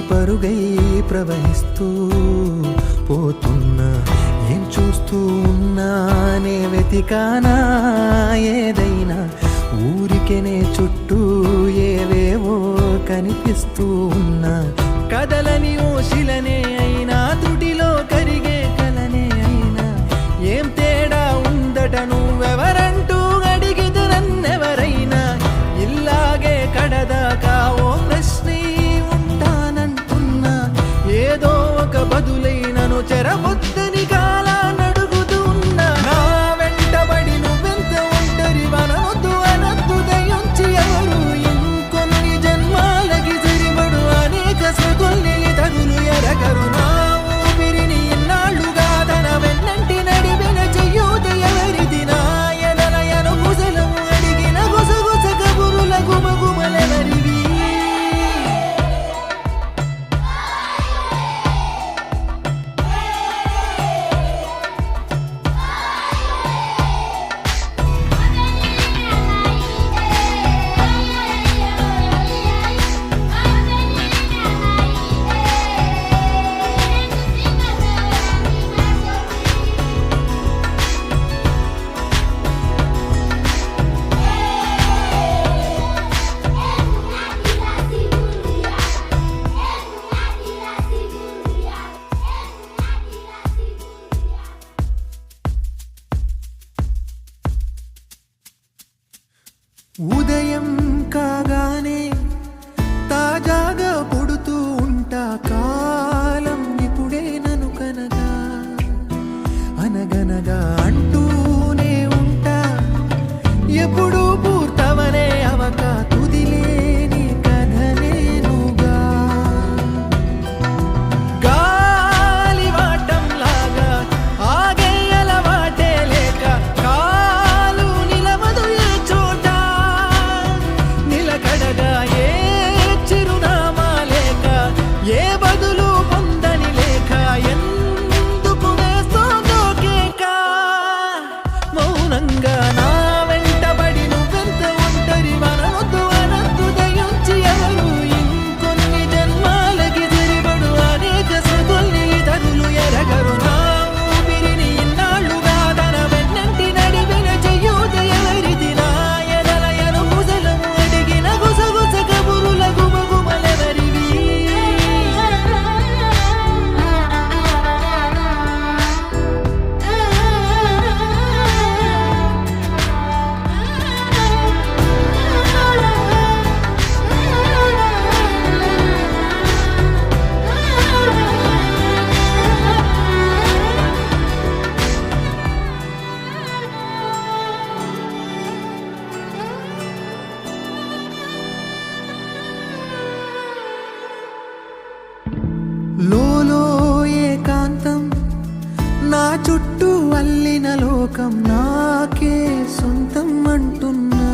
పరుగై ప్రవహిస్తూ పోతున్నా, ఏం చూస్తూ ఉన్నానే వెతికానా ఏదైనా, ఊరికెనే చుట్టూ ఏవేవో కనిపిస్తూ ఉన్నా, కదలని ఓశిలనే అయినా తుడిలో కరిగే కలనే అయినా, ఏం తేడా ఉందట నువ్వెవరంటూ అడిగితే నన్నెవరైనా, ఇల్లాగే కడదాకా ఓ ప్రశ్నే ఉంటానంటున్నా, ఏదో ఒక బదులైనను చెరవొద్దని కాలా నడుగుతూ ఉన్నా, నా వెంటబడి నువ్వెంత ఒంటరి వనవద్దు అనద్దు దయించి ఎవరు, ఇంకొన్ని జన్మాలకి సరిపడు అనేక సృతుల్ని తగులు ఎరగరు, నా ఊపిరిని ఇన్నాళ్ళుగా తన వెన్నంటి నడిపిన చెయ్యూత ఎవరిది, నా ఎదలయను గుసలము అడిగిన గుసగుస కబురుల గుమగుమలెవరివి. ఉదయం కాగానే తాజాగా పుడుతూ ఉంటా, కాలం ఇప్పుడే నన్ను కనగా అనగనగా అంటూనే ఉంటా, ఎప్పుడూ పూర్తవనే అవక తుదిలేని కథ నేనుగా, గాలివాటంలాగా ఆగే అలవాటే లేక కాలు నిలవదు ఏ చోట, నిలకడగా ఏ చిరునామా లేక ఏ బదులు పొందని లేక, ఎందుకు వేస్తోందో కేక, మౌనంగా నా వెంటబడి నువ్వెంత ఒంటరి వనవద్దు అనద్దు దయించి ఎవరు, ఇంకొన్ని జన్మాలకి సరిపడు అనేక సృతుల్ని తగులు ఎరగరు, నా ఊపిరిని ఇన్నాళ్ళుగా తన వెన్నంటి నడిపిన చెయ్యూత ఎవరిది, నా ఎదలయను గుసలము అడిగిన గుసగుస కబురుల గుమగుమలెవరివి. లోలో ఏకాంతం నా చుట్టూ అల్లిన లోకం నాకే సొంతం అంటున్నా,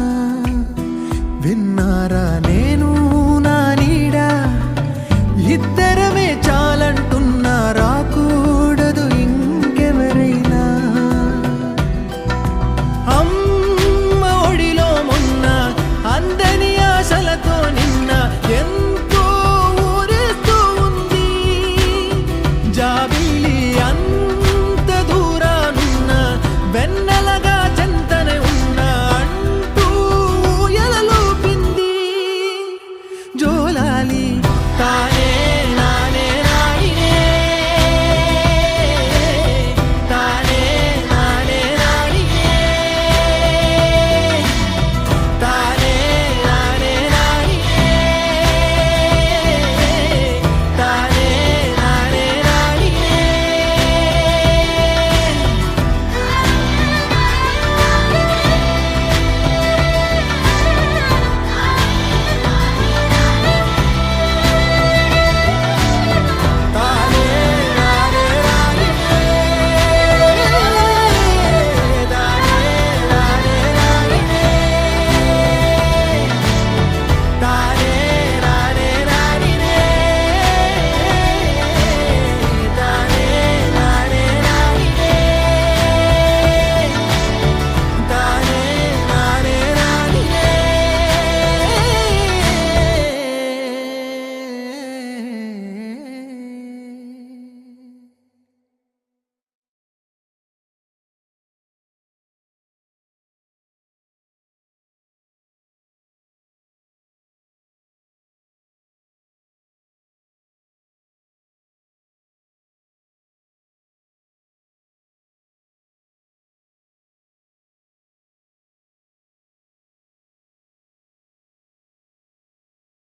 విన్నారా నే